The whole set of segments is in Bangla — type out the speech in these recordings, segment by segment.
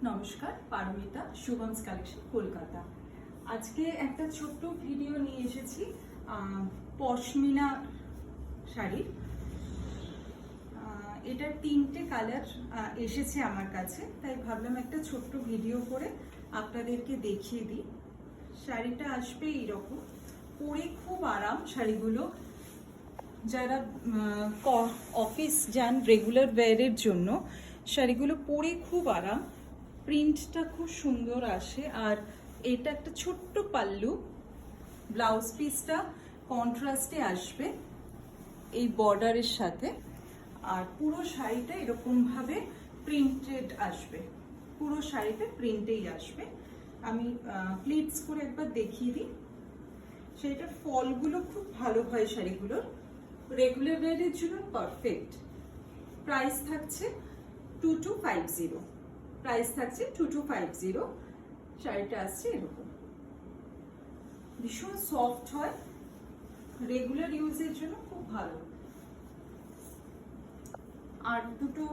নমস্কার, পারমিতা, শুভমস কালেকশন, কলকাতা। আজকে একটা ছোট্ট ভিডিও নিয়ে এসেছি পশমিনা শাড়ির। এটার 3টে কালার এসেছে আমার কাছে, তাই ভাবলাম একটা ছোট্ট ভিডিও করে আপনাদেরকে দেখিয়ে দিই। শাড়িটা আসবে এইরকম, পরে খুব আরাম। শাড়িগুলো যারা অফিস যান রেগুলার ওয়্যারের জন্য, শাড়িগুলো পরে খুব আরাম। প্রিন্টটা খুব সুন্দর আসে। আর এটা একটা ছোট্ট পাল্লু, ব্লাউজ পিসটা কন্ট্রাস্টে আসবে এই বর্ডারের সাথে। আর পুরো শাড়িটা এরকম ভাবে প্রিন্টেড আসবে, পুরো শাড়িটা প্রিন্টেই আসবে। আমি প্লিটস করে একবার দেখিয়ে দিই। শাড়িটার ফলগুলো খুব ভালো হয়, শাড়িগুলোর রেগুলার ওয়্যারের জন্য পারফেক্ট। প্রাইস থাকছে 2250। প্রাইস থাকছে 2250। শাড়িটা আসছে এরকম, ভীষণ সফট হয়, রেগুলার ইউজের জন্য খুব ভালো। আর দুটো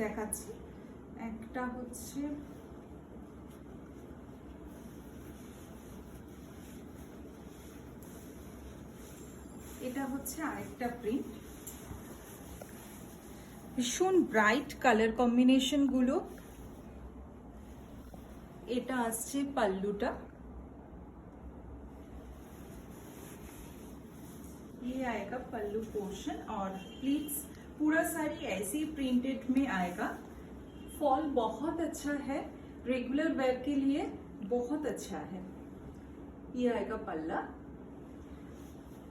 দেখাচ্ছি। একটা হচ্ছে এটা হচ্ছে আরেকটা প্রিন্ট, ভীষণ ব্রাইট কালার কম্বিনেশন গুলো। এটা আসছে पल्लूटा, ये आएगा पल्लू पोर्शन। और प्लीट्स पूरा साड़ी ऐसे ही प्रिंटेड में आएगा। फॉल बहुत अच्छा है, रेगुलर वेयर के लिए बहुत अच्छा है। ये आएगा पल्ला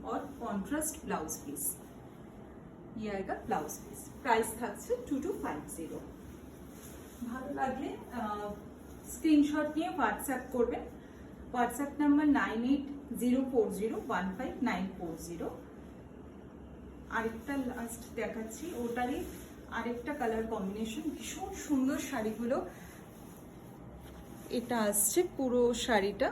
और कॉन्ट्रास्ट ब्लाउज पीस। ये आएगा ब्लाउज पीस। प्राइस থাকছে 2250। ভালো লাগলে স্ক্রিনশট নিয়ে হোয়াটসঅ্যাপ করবেন। WhatsApp number 9804015940। আরেকটা লাস্ট দেখাচ্ছি, ওটারই আরেকটা কালার কম্বিনেশন, ভীষণ সুন্দর শাড়িগুলো। এটা আসছে পুরো শাড়িটা,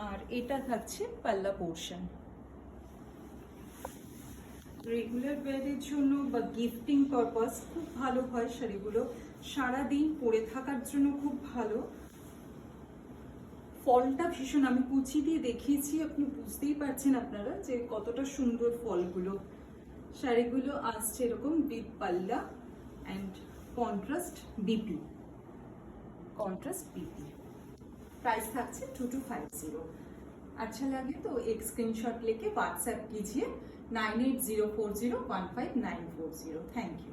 আর এটা থাকছে পাল্লা পোর্শন। রেগুলার ওয়্যারের জন্য বা গিফটিং পারপাস খুব ভালো হয় শাড়িগুলো, সারাদিন পরে থাকার জন্য খুব ভালো। ফলটা ভীষণ, আমি কুচি দিয়ে দেখিয়েছি, আপনি বুঝতেই পারছেন আপনারা যে কতটা সুন্দর ফলগুলো। শাড়িগুলো আসছে এরকম বিগ পাল্লা and contrast BP, contrast BP. Price থাকছে 2250। अच्छा लगे तो एक स्क्रीनशॉट लेके व्हाट्सएप कीजिए 9804015940। Thank you.